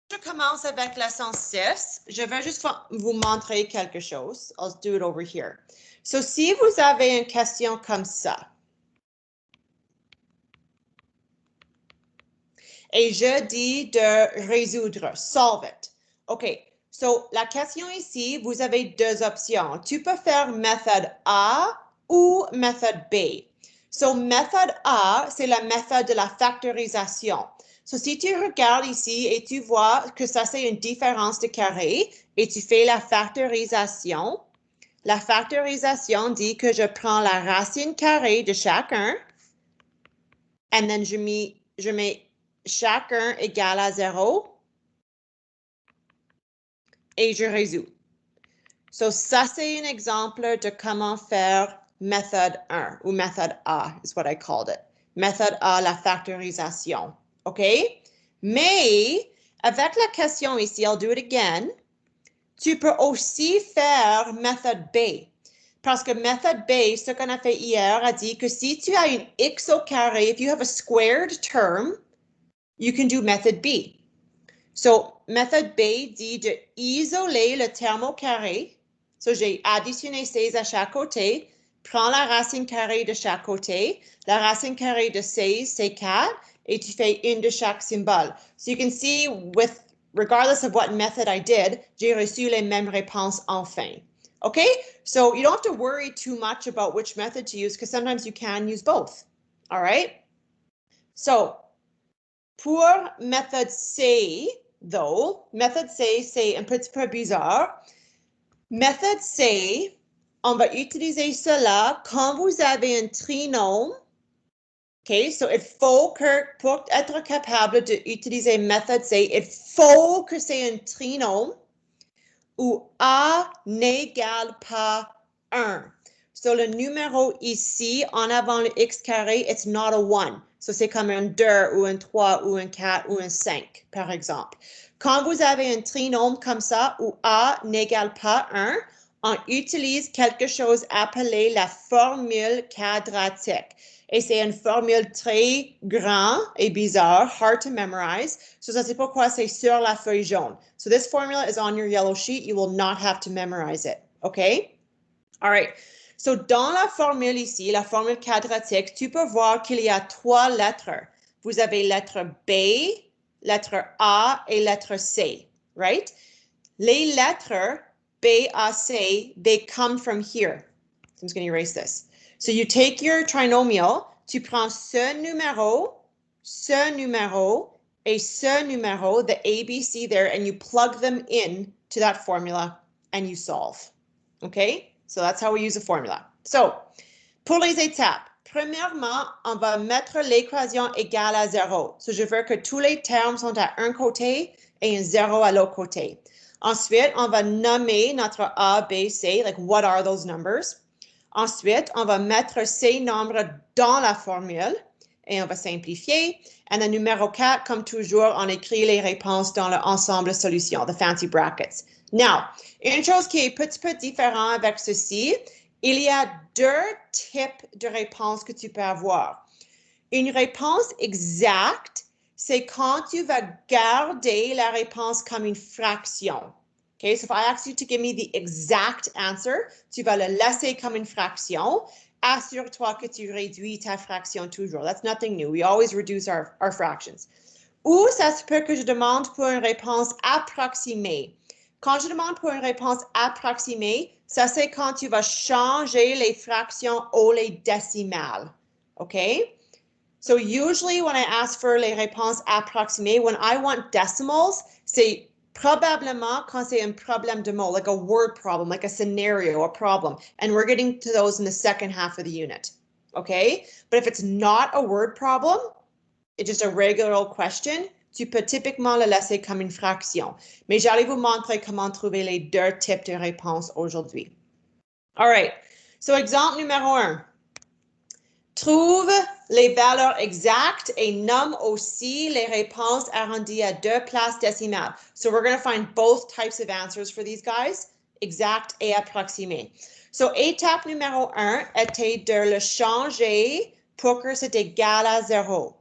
Je commence avec leçon 6. Je vais juste vous montrer quelque chose. I'll do it over here. So, si vous avez une question comme ça, et je dis de résoudre, solve it. OK. So, la question ici, vous avez deux options. Tu peux faire méthode A ou méthode B. So, méthode A, c'est la méthode de la factorisation. So, si tu regardes ici et tu vois que ça, c'est une différence de carré et tu fais la factorisation dit que je prends la racine carrée de chacun and then je mets chacun égal à 0 et je résous. So, ça, c'est un exemple de comment faire méthode 1 ou méthode A, is what I called it. Méthode A, la factorisation. OK? Mais, avec la question ici, I'll do it again, tu peux aussi faire méthode B. Parce que méthode B, ce qu'on a fait hier, a dit que si tu as une x au carré, if you have a squared term, you can do method B. So, méthode B dit de isoler le terme au carré. So, j'ai additionné 16 à chaque côté. Prends la racine carrée de chaque côté. La racine carrée de 16, c'est 4. Et tu fais une de chaque symbole. So, you can see, regardless of what method I did, j'ai reçu les mêmes réponses en fin. Okay? So, you don't have to worry too much about which method to use because sometimes you can use both. All right? So, pour méthode C, though, méthode C, c'est un petit peu bizarre. Méthode C, on va utiliser cela quand vous avez un trinôme. OK, so il faut que, pour être capable d'utiliser méthode C, il faut que c'est un trinôme où A n'égale pas 1. So, le numéro ici, en avant le x carré, it's not a 1. So, c'est comme un 2 ou un 3 ou un 4 ou un 5, par exemple. Quand vous avez un trinôme comme ça, où A n'égale pas 1, on utilise quelque chose appelé la formule quadratique. Et c'est une formule très grande et bizarre, hard to memorize. So, ça c'est pourquoi c'est sur la feuille jaune. So, this formula is on your yellow sheet. You will not have to memorize it. Okay? All right. So, dans la formule ici, la formule quadratique, tu peux voir qu'il y a 3 lettres. Vous avez lettre B, lettre A et lettre C, right? Les lettres B, A, C, they come from here. So I'm just going to erase this. So you take your trinomial, tu prends ce numéro, et ce numéro, the A, B, C there, and you plug them in to that formula and you solve. Okay? So that's how we use a formula. So, pour les étapes, premièrement, on va mettre l'équation égale à 0. So, je veux que tous les termes sont à un côté et un 0 à l'autre côté. Ensuite, on va nommer notre A, B, C, like what are those numbers? Ensuite, on va mettre ces nombres dans la formule et on va simplifier. Et le numéro 4, comme toujours, on écrit les réponses dans l'ensemble solution, the fancy brackets. Now, une chose qui est un petit peu différente avec ceci, il y a 2 types de réponses que tu peux avoir. Une réponse exacte, c'est quand tu vas garder la réponse comme une fraction. Okay, so if I ask you to give me the exact answer, tu vas le laisser comme une fraction. Assure-toi que tu réduis ta fraction toujours. That's nothing new. We always reduce our fractions. Ou ça se peut que je demande pour une réponse approximée. Quand je demande pour une réponse approximée, ça c'est quand tu vas changer les fractions ou les décimales. Okay? So usually when I ask for les réponses approximées, when I want decimals, c'est probablement quand c'est un problème de mots, like a word problem, like a scenario, a problem. And we're getting to those in the second half of the unit. Okay? But if it's not a word problem, it's just a regular old question, tu peux typiquement le laisser comme une fraction. Mais j'allais vous montrer comment trouver les 2 types de réponses aujourd'hui. All right. So exemple numéro 1. Trouve les valeurs exactes et nomme aussi les réponses arrondies à 2 places décimales. So we're going to find both types of answers for these guys, exact et approximé. So étape numéro 1 était de le changer pour que c'est égal à 0.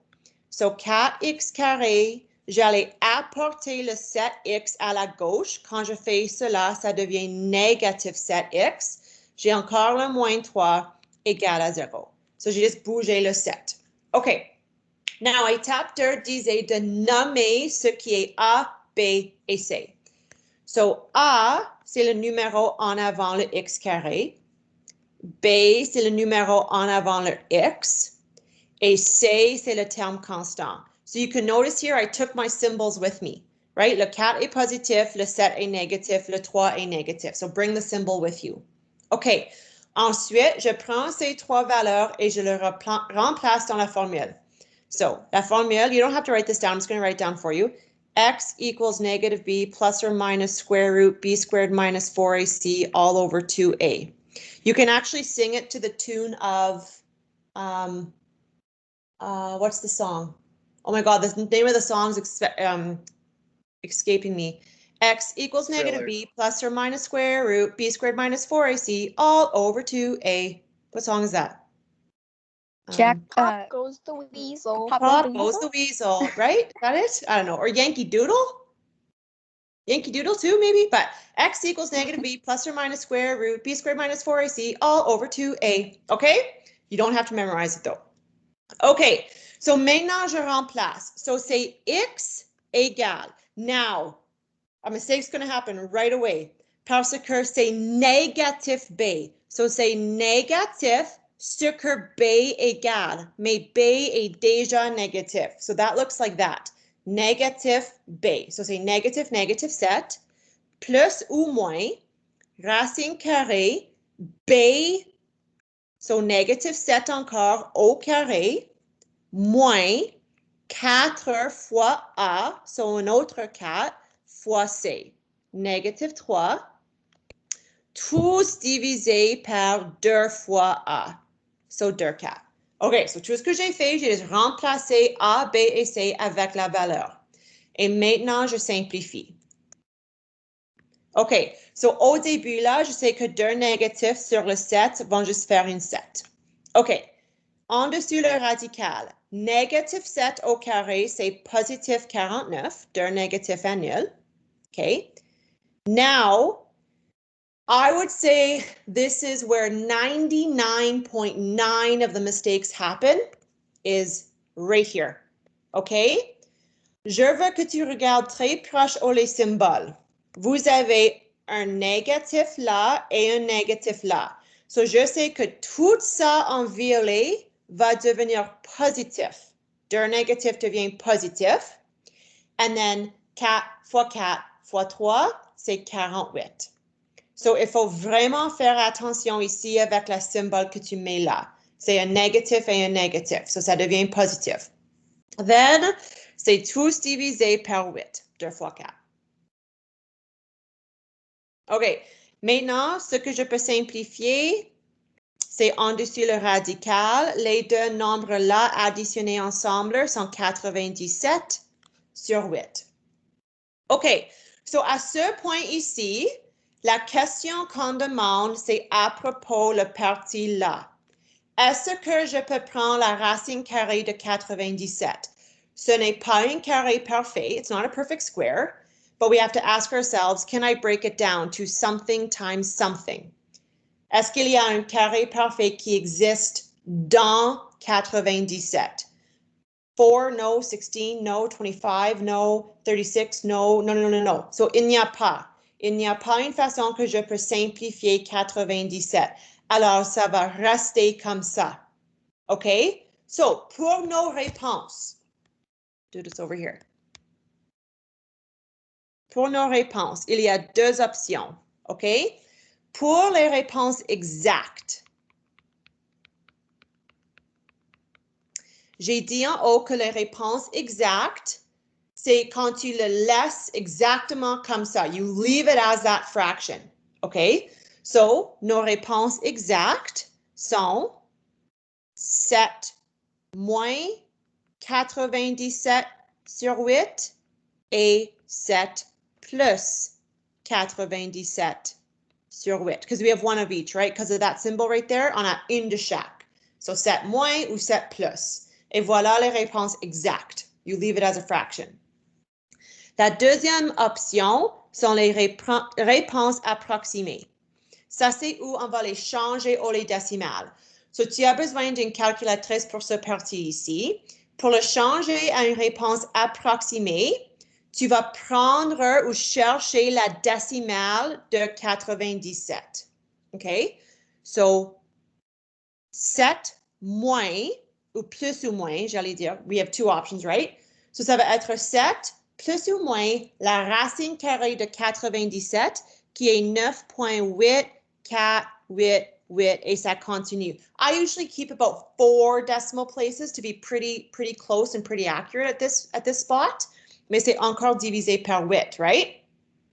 So 4x carré j'allais apporter le 7x à la gauche. Quand je fais cela, ça devient négatif 7x. J'ai encore le moins 3 égale à 0. So, j'ai juste bougé le 7. OK. Now, étape 2 disait de nommer ce qui est A, B et C. So, A, c'est le numéro en avant le x carré. B, c'est le numéro en avant le x. Et C, c'est le terme constant. So you can notice here, I took my symbols with me, right? Le 4 est positif, le 7 est négatif, le 3 est négatif. So bring the symbol with you. OK. Ensuite, je prends ces trois valeurs et je les remplace dans la formule. So, la formule, you don't have to write this down. I'm just going to write it down for you. X equals negative b plus or minus square root b squared minus 4ac all over 2a. You can actually sing it to the tune of, what's the song? Oh my God, the name of the song is escaping me. X equals negative b plus or minus square root b squared minus 4ac all over 2a. What song is that? Jack, Pop Goes the Weasel. Pop Goes the Weasel, right? Got it? I don't know. Or Yankee Doodle? Yankee Doodle too, maybe? But x equals negative b plus or minus square root b squared minus 4ac all over 2a. Okay? You don't have to memorize it though. Okay, so maintenant je remplace. So say x égale. Now, a mistake's going to happen right away. Parce que c'est négatif b. So say négatif ce que b égale. Mais b est déjà négatif. So that looks like that. Négatif b. So say négatif, négatif 7. Plus ou moins racine carrée b. So négatif 7 encore au carré. Moins 4 fois a. So un autre 4 fois c. Négatif 3. Tous divisés par 2 fois a. So 2 4. OK, so tout ce que j'ai fait, j'ai remplacé A, B et C avec la valeur. Et maintenant, je simplifie. OK, so au début, là, je sais que 2 négatifs sur le 7 vont juste faire une 7. OK, en dessous le radical. Négatif 7 au carré, c'est positif 49. 2 négatifs à nul. OK. Now, I would say this is where 99.9 of the mistakes happen, is right here. OK? Je veux que tu regardes très proche aux les symboles. Vous avez un négatif là et un négatif là. So, je sais que tout ça en violet va devenir positif. 2 négatif devient positif. And then 4 fois 4 fois 3, c'est 48. So, il faut vraiment faire attention ici avec la symbole que tu mets là. C'est un négatif et un négatif. So, ça devient positif. Then, c'est tous divisé par 8. 2 fois 4. OK. Maintenant, ce que je peux simplifier, c'est en dessus le radical. Les deux nombres-là additionnés ensemble sont 97 sur 8. OK. So, à ce point ici, la question qu'on demande, c'est à propos de la partie là. Est-ce que je peux prendre la racine carrée de 97? Ce n'est pas un carré parfait. It's not a perfect square. But we have to ask ourselves, can I break it down to something times something? Est-ce qu'il y a un carré parfait qui existe dans 97? 4, no. 16, no. 25, no. 36, no. No, no, no, no. So, il n'y a pas. Il n'y a pas une façon que je peux simplifier 97. Alors, ça va rester comme ça. OK? So, pour nos réponses, do this over here. Pour nos réponses, il y a deux options. OK? Pour les réponses exactes, j'ai dit en haut que les réponses exactes, c'est quand tu le laisses exactement comme ça. You leave it as that fraction. OK? So, nos réponses exactes sont 7 moins 97 sur 8 et 7 plus 97 sur 8. Because we have one of each, right? Because of that symbol right there, on a une de chaque. So 7 moins ou 7 plus. Et voilà les réponses exactes. You leave it as a fraction. La deuxième option sont les réponses approximées. Ça, c'est où on va les changer au lieu décimales. So, tu as besoin d'une calculatrice pour ce parti ici. Pour le changer à une réponse approximée, tu vas prendre ou chercher la décimale de 97. OK? So, 7 moins, ou plus ou moins, j'allais dire, we have two options, right? So, ça va être 7 plus ou moins la racine carrée de 97, qui est 9.848, et ça continue. I usually keep about 4 decimal places to be pretty close and pretty accurate at this spot, mais c'est encore divisé par 8, right?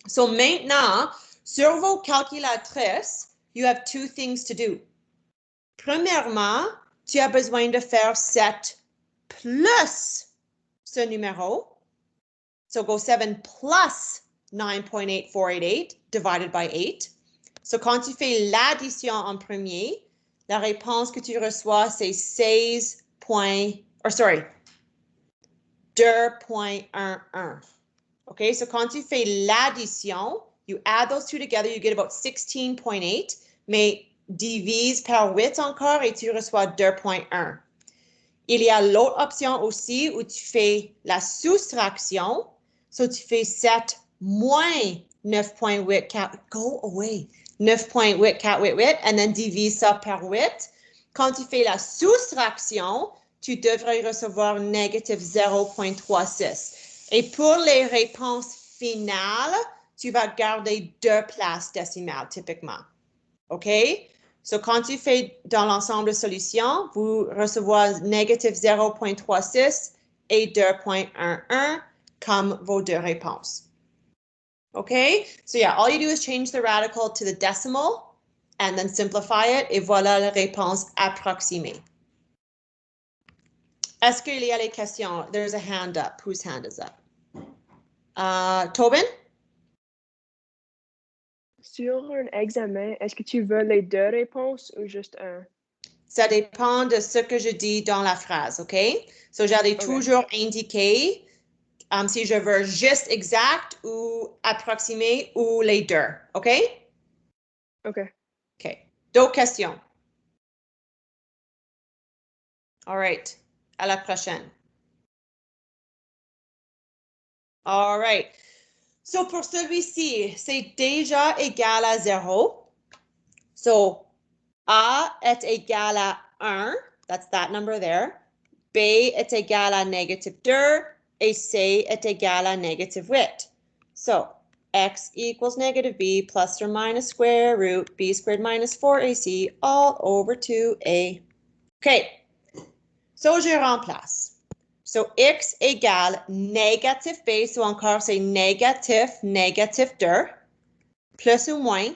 So maintenant, sur vos calculatrices, you have two things to do. Premièrement, tu as besoin de faire 7 plus ce numéro. So go 7 plus 9.8488 divided by 8. So quand tu fais l'addition en premier, la réponse que tu reçois, c'est 2.11. Okay, so quand tu fais l'addition, you add those two together, you get about 16.8, mais divise par 8 encore et tu reçois 2.1. Il y a l'autre option aussi où tu fais la soustraction. So tu fais 7 moins 9.84. Go away. 9.8488 and then divise ça par 8. Quand tu fais la soustraction, tu devrais recevoir négatif 0.36. Et pour les réponses finales, tu vas garder 2 places décimales typiquement. OK? So, quand tu fais dans l'ensemble de solutions, vous recevez négatif 0.36 et 2.11 comme vos deux réponses. OK? So, yeah, all you do is change the radical to the decimal and then simplify it, et voilà la réponse approximée. Est-ce qu'il y a les questions? There's a hand up. Whose hand is up? Tobin? Sur un examen, est-ce que tu veux les deux réponses ou juste un? Ça dépend de ce que je dis dans la phrase, OK? So, j'allais toujours indiquer si je veux juste exact ou approximé ou les deux, OK? OK. OK. D'autres questions? All right. À la prochaine. All right. So, pour celui-ci, c'est déjà égal à 0. So, A est égal à 1. That's that number there. B est égal à négatif 2. Et C est égal à négatif 8. So, x equals negative b plus or minus square root b squared minus 4ac all over 2a. OK. So, je remplace. So, x égale négatif b. So, encore, c'est négatif 2. Plus ou moins.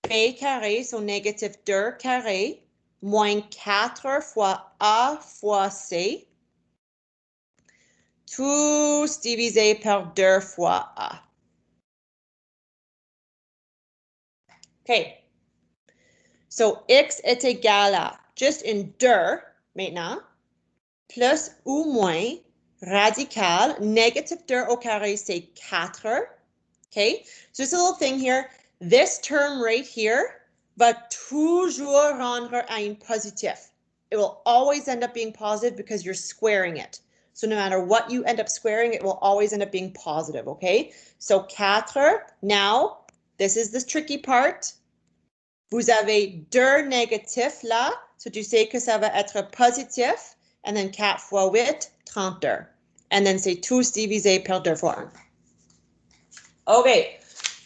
B carré, so négatif 2 carré. Moins 4 fois a fois c. Tous divisé par 2 fois a. OK. So, x est égal à juste une 2 maintenant, plus ou moins radical, négatif 2 au carré, c'est 4. OK? Just a little thing here. This term right here va toujours rendre à un positif. It will always end up being positive because you're squaring it. So no matter what you end up squaring, it will always end up being positive, okay? So 4, now, this is the tricky part. Vous avez 2 négatifs là, so tu sais que ça va être positif, and then 4 fois 8, 32. And then c'est tous divisé par 2 fois 1. OK.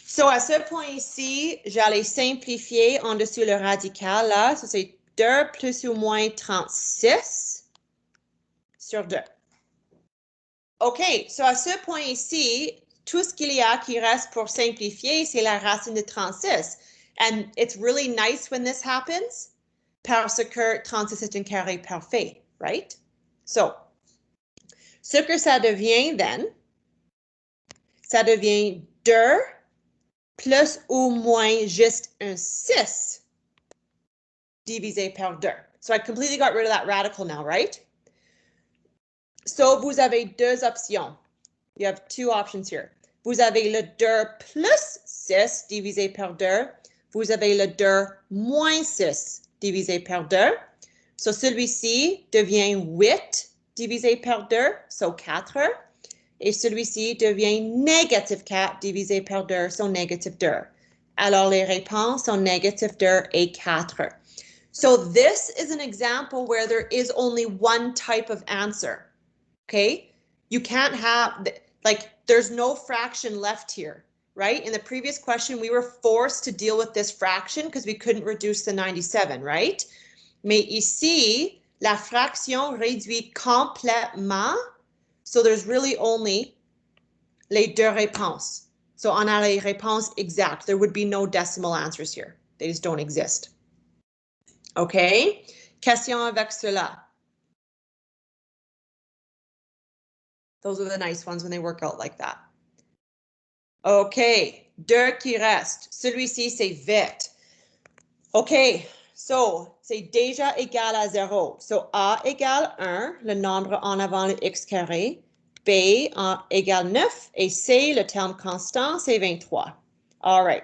So, à ce point ici, j'allais simplifier en dessous le radical là. So, c'est 2 plus ou moins 36 sur 2. OK. So, à ce point ici, tout ce qu'il y a qui reste pour simplifier, c'est la racine de 36. And it's really nice when this happens parce que 36 est un carré parfait, right? So, ce que ça devient, then, ça devient 2 plus ou moins juste un 6 divisé par 2. So I completely got rid of that radical now, right? So vous avez deux options. You have two options here. Vous avez le 2 plus 6 divisé par 2. Vous avez le 2 moins 6 divisé par 2. So, celui-ci devient 8 divisé par 2, so 4. Et celui-ci devient négatif 4 divisé par 2, so négatif 2. Alors, les réponses sont négatif 2 et 4. So, this is an example where there is only one type of answer, okay? You can't have, like, there's no fraction left here, right? In the previous question, we were forced to deal with this fraction because we couldn't reduce the 97, right? Mais ici, la fraction réduit complètement. So there's really only les deux réponses. So on a les réponses exactes. There would be no decimal answers here. They just don't exist. Okay? Question avec cela. Those are the nice ones when they work out like that. OK. Deux qui restent. Celui-ci, c'est vite. OK. So, c'est déjà égal à 0. So, A égale 1, le nombre en avant, le x carré. B égale 9. Et C, le terme constant, c'est 23. All right.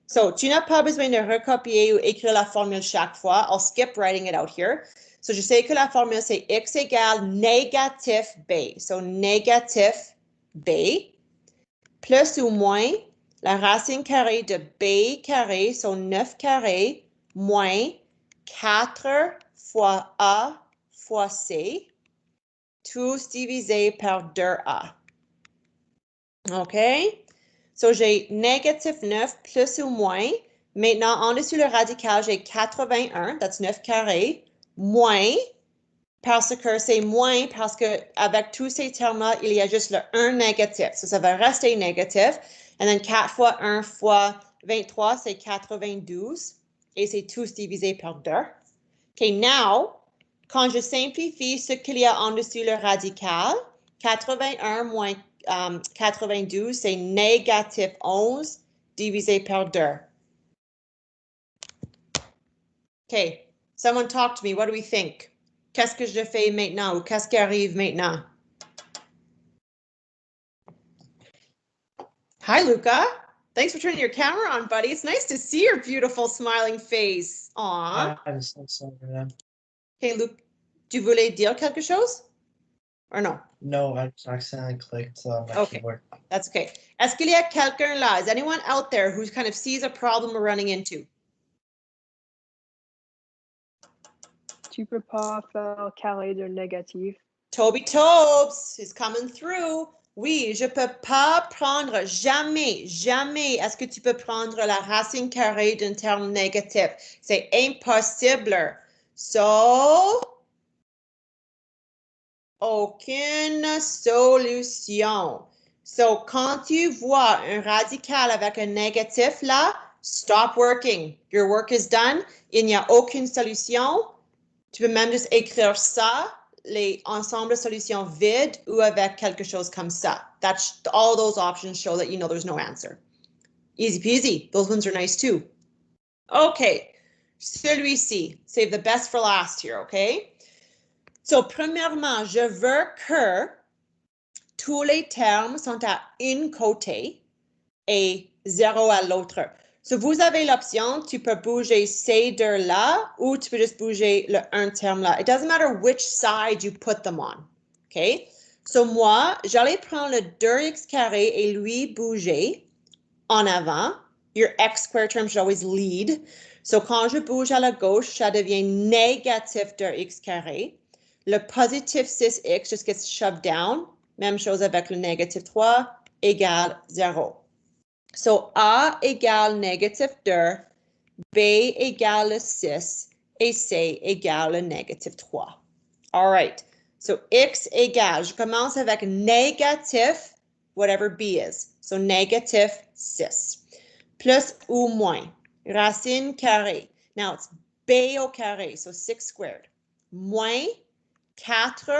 So, tu n'as pas besoin de recopier ou écrire la formule chaque fois. I'll skip writing it out here. So, je sais que la formule, c'est x égale négatif B. So, négatif B. Plus ou moins la racine carrée de B carré, so 9 carré, moins 4 fois A fois C, tous divisés par 2A. OK? So, j'ai négatif 9 plus ou moins. Maintenant, en dessous le radical, j'ai 81, that's 9 carré, moins, parce que c'est moins, parce que avec tous ces termes-là, il y a juste le 1 négatif. So, ça va rester négatif. And then 4 fois 1 fois 23, c'est 92. Et c'est tous divisé par 2. OK, now, quand je simplifie ce qu'il y a en dessous le radical, 81 moins 92, c'est négatif 11 divisé par 2. OK, someone talk to me. What do we think? Qu'est-ce que je fais maintenant ou qu'est-ce qui arrive maintenant? Hi, Luca. Thanks for turning your camera on, buddy. It's nice to see your beautiful smiling face. Aw. Okay, Luke, tu voulais dire quelque chose? Or no? No, I just accidentally clicked my Okay. keyboard. That's okay. Est-ce qu'il y a quelqu'un là? Is anyone out there who kind of sees a problem we're running into? Tu peux pas faire carré de négatif. Toby Tobes is coming through. Oui, je peux pas prendre jamais, jamais. Est-ce que tu peux prendre la racine carrée d'un terme négatif? C'est impossible. So, aucune solution. So, quand tu vois un radical avec un négatif là, stop working. Your work is done. Il n'y a aucune solution. Tu peux même juste écrire ça, les ensembles de solutions vides ou avec quelque chose comme ça. That's all those options show that you know there's no answer. Easy peasy. Those ones are nice too. Okay. Celui-ci, save the best for last here, okay? So, premièrement, je veux que tous les termes sont à un côté et 0 à l'autre. So, vous avez l'option, tu peux bouger ces deux-là ou tu peux juste bouger le un terme-là. It doesn't matter which side you put them on. OK? So, moi, j'allais prendre le 2x carré et lui bouger en avant. Your x square term should always lead. So, quand je bouge à la gauche, ça devient négatif 2x carré. Le positif 6x just gets shoved down. Même chose avec le négatif 3 égale 0. So, A égale négatif 2, B égale 6 et C égale négatif 3. All right. So, X égale, je commence avec négatif, whatever B is. So, négatif 6. Plus ou moins, racine carrée. Now, it's B au carré, so 6 squared. Moins 4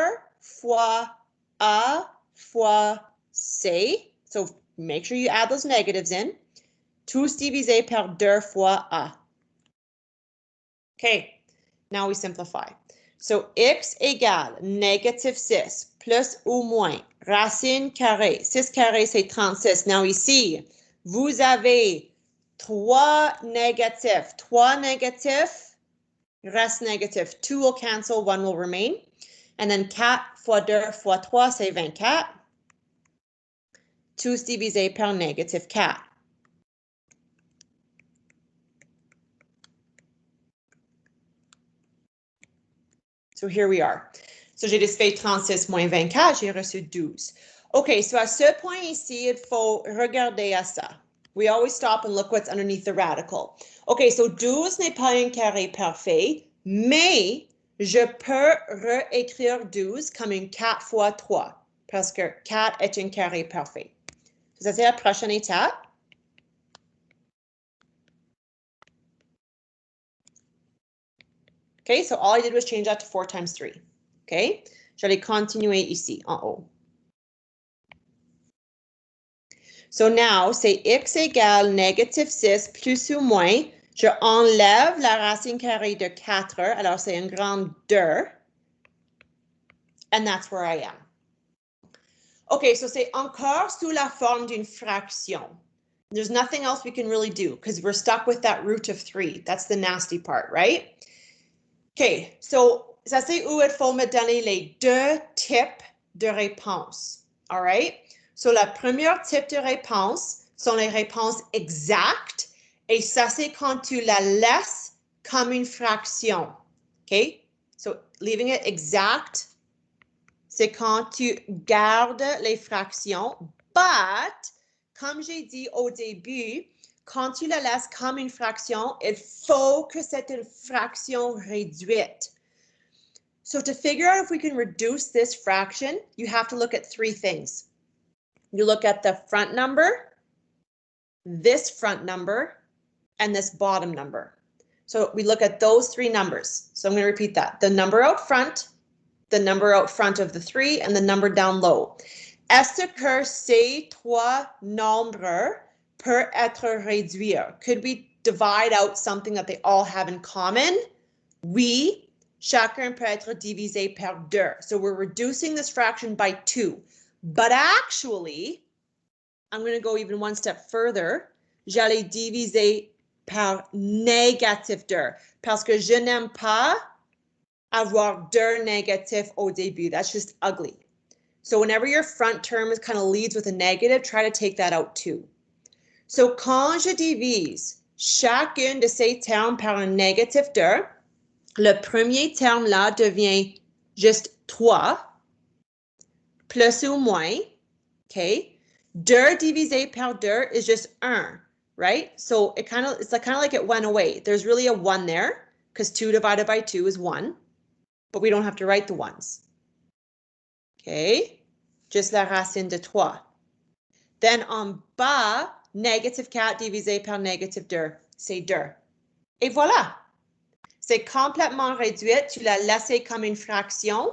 fois A fois C. So, make sure you add those negatives in. Tous divisés par 2 fois A. Okay, now we simplify. So, x égale négatif 6 plus ou moins. Racine carrée. 6 carré, c'est 36. Now ici, vous avez 3 négatifs. 3 négatifs, reste négatif. 2 will cancel, 1 will remain. And then 4 fois 2 fois 3, c'est 24. Tous divisé par négatif 4. So here we are. So j'ai fait 36 moins 24, j'ai reçu 12. OK, so à ce point ici, il faut regarder à ça. We always stop and look what's underneath the radical. OK, so 12 n'est pas un carré parfait, mais je peux réécrire 12 comme une 4 fois 3, parce que 4 est un carré parfait. Ça, c'est la prochaine étape. OK, so all I did was change that to 4 times 3. OK, j'allais continuer ici, en haut. So now, c'est x égale négatif 6 plus ou moins. Je enlève la racine carrée de 4, alors c'est un grand 2. And that's where I am. OK, so c'est encore sous la forme d'une fraction. There's nothing else we can really do because we're stuck with that root of 3. That's the nasty part, right? OK, so ça c'est où il faut me donner les deux types de réponses. All right? So la première type de réponse sont les réponses exactes et ça c'est quand tu la laisses comme une fraction. OK? So leaving it exact, c'est quand tu gardes les fractions, but comme j'ai dit au début, quand tu la laisses comme une fraction, il faut que c'est une fraction réduite. So to figure out if we can reduce this fraction, you have to look at 3 things. You look at the front number, this front number, and this bottom number. So we look at those 3 numbers. So I'm going to repeat that. The number out front, the number out front of the 3, and the number down low. Est-ce que ces 3 nombres peuvent être réduits? Could we divide out something that they all have in common? Oui, chacun peut être divisé par 2. So we're reducing this fraction by 2. But actually, I'm going to go even one step further. J'allais diviser par négatif 2 parce que je n'aime pas avoir 2 négatifs au début. That's just ugly. So whenever your front term kind of leads with a negative, try to take that out too. So quand je divise chacune de ces termes par un négatif 2, le premier terme là devient juste 3, plus ou moins, okay? 2 divisé par 2 is just 1, right? So it's kind of like it went away. There's really a 1 there because 2 divided by 2 is 1, but we don't have to write the ones. Okay, just la racine de 3. Then en bas, négatif 4 divisé par négatif 2, c'est 2. Et voilà. C'est complètement réduit, tu l'as laissé comme une fraction,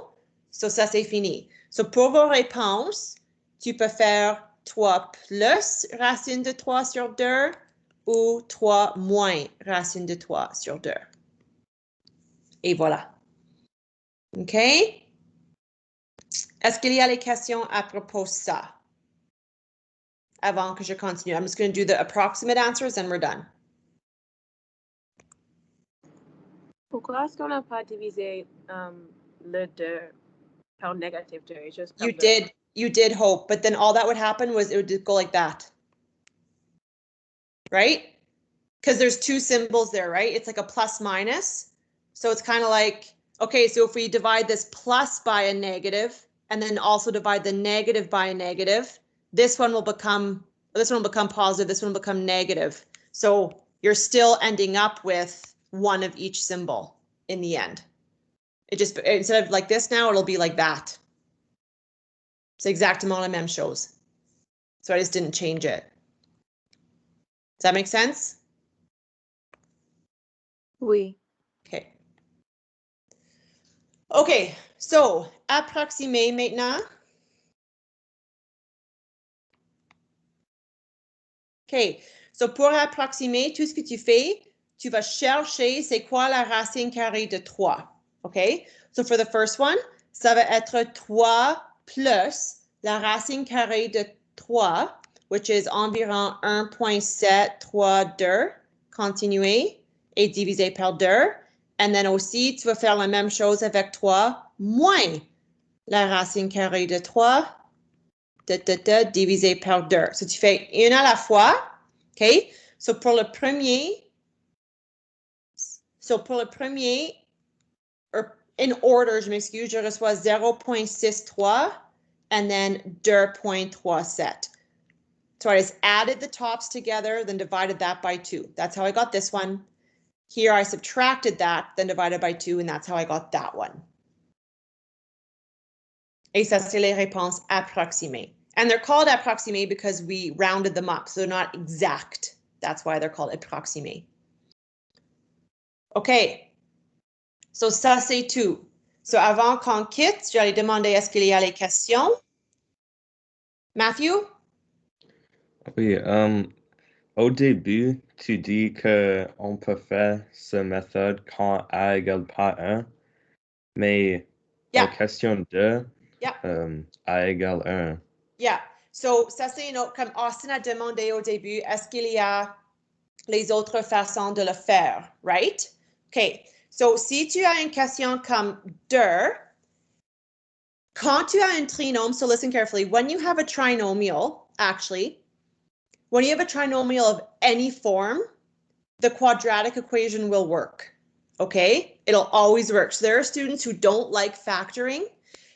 so ça c'est fini. So pour vos réponses, tu peux faire 3 plus racine de 3 sur 2 ou 3 moins racine de 3 sur 2. Et voilà. OK? Est-ce qu'il y a des questions à propos de ça? Avant que je continue. I'm just going to do the approximate answers and we're done. Pourquoi est-ce qu'on n'a pas divisé le 2 par négatif 2? Just You did hope, but then all that would happen was it would go like that. Right? Because there's 2 symbols there, right? It's like a plus minus. So it's kind of like, okay, so if we divide this plus by a negative and then also divide the negative by a negative, this one will become positive, this one will become negative. So you're still ending up with 1 of each symbol in the end. It just, instead of like this now, it'll be like that. C'est exactement la même chose. So I just didn't change it. Does that make sense? Oui. Okay. Okay, so approximer maintenant. Okay, so pour approximer, tout ce que tu fais, tu vas chercher c'est quoi la racine carrée de 3. Okay, so for the first one, ça va être 3 plus la racine carrée de 3, which is environ 1.732, continuer, et divisé par 2. And then aussi, tu vas faire la même chose avec 3 moins la racine carrée de 3, divisé par 2. So, tu fais une à la fois, OK? So, pour le premier, or in order, je m'excuse, je reçois 0.63 and then 2.37. So I just added the tops together, then divided that by 2. That's how I got this one. Here I subtracted that, then divided by 2, and that's how I got that one. Et ça, c'est les réponses approximées. And they're called approximées because we rounded them up, so they're not exact. That's why they're called approximées. OK. So ça, c'est tout. So avant qu'on quitte, j'allais demander est-ce qu'il y a les questions? Matthew? Oui, au début, tu dis qu'on peut faire cette méthode quand A égale pas 1, mais Yeah. en question 2, Yeah. A égale 1. Yeah. So, ça, c'est une autre, comme Austin a demandé au début, est-ce qu'il y a les autres façons de le faire, right? OK. So, si tu as une question comme 2, quand tu as un trinôme, so listen carefully, when you have a trinomial, actually, when you have a trinomial of any form, the quadratic equation will work, okay? It'll always work. So there are students who don't like factoring,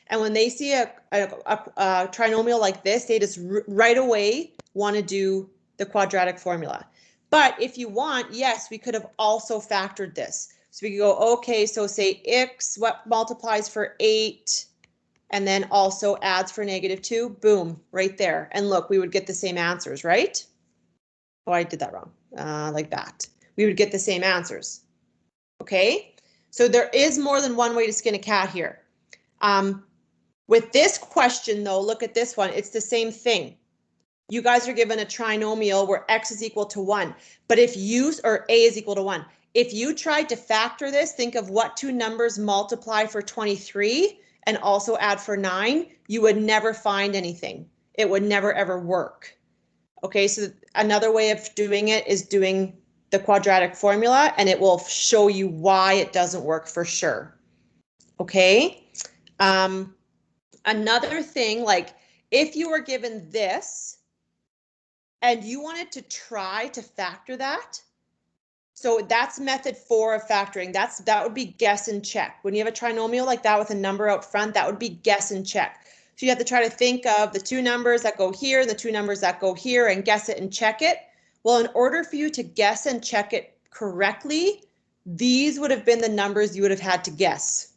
and when they see a trinomial like this, they just right away want to do the quadratic formula. But if you want, yes, we could have also factored this. So we could go, okay, so say x, what multiplies for 8, and then also adds for -2, boom, right there. And look, we would get the same answers, right? Oh, I did that wrong, like that. We would get the same answers, okay? So there is more than one way to skin a cat here. With this question though, look at this one, it's the same thing. You guys are given a trinomial where x is equal to 1, but if you, or a is equal to 1, if you tried to factor this, think of what two numbers multiply for 23 and also add for 9, you would never find anything. It would never ever work. Okay, so another way of doing it is doing the quadratic formula, and it will show you why it doesn't work for sure. Okay, another thing, like if you were given this and you wanted to try to factor that, so that's method 4 of factoring. That would be guess and check. When you have a trinomial like that with a number out front, that would be guess and check. So you have to try to think of the two numbers that go here and the two numbers that go here and guess it and check it. Well, in order for you to guess and check it correctly, these would have been the numbers you would have had to guess.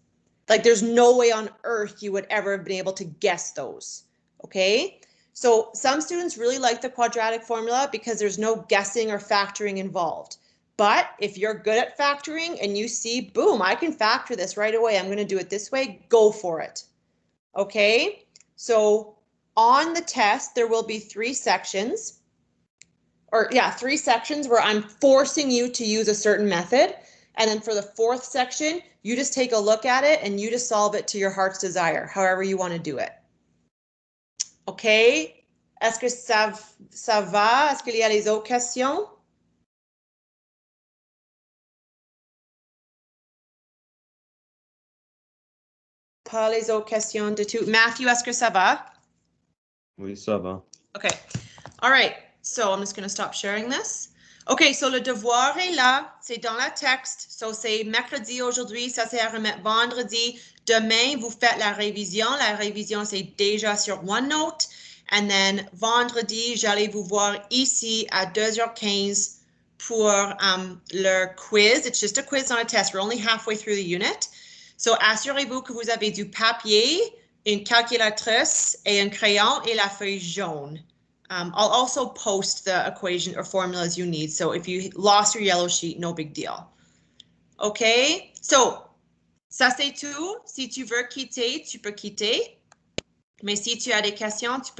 Like there's no way on earth you would ever have been able to guess those. Okay, so some students really like the quadratic formula because there's no guessing or factoring involved. But if you're good at factoring and you see, boom, I can factor this right away, I'm going to do it this way, go for it. Okay, so on the test, there will be 3 sections. Or yeah, 3 sections where I'm forcing you to use a certain method. And then for the 4th section, you just take a look at it and you just solve it to your heart's desire, however you want to do it. Okay, est-ce que ça va? Est-ce qu'il y a les autres questions? Pas les autres questions de tout. Matthew, est-ce que ça va? Oui, ça va. Okay, all right, so I'm just going to stop sharing this. Okay, so le devoir est là, c'est dans la texte. So c'est mercredi aujourd'hui, ça c'est à remettre vendredi. Demain, vous faites la révision. La révision, c'est déjà sur OneNote. And then vendredi, j'allais vous voir ici à 2h15 pour le quiz. It's just a quiz, not a test. We're only halfway through the unit. So assurez-vous que vous avez du papier, une calculatrice et un crayon et la feuille jaune. I'll also post the equation or formulas you need. So if you lost your yellow sheet, no big deal. Okay, so ça c'est tout. Si tu veux quitter, tu peux quitter. Mais si tu as des questions, tu peux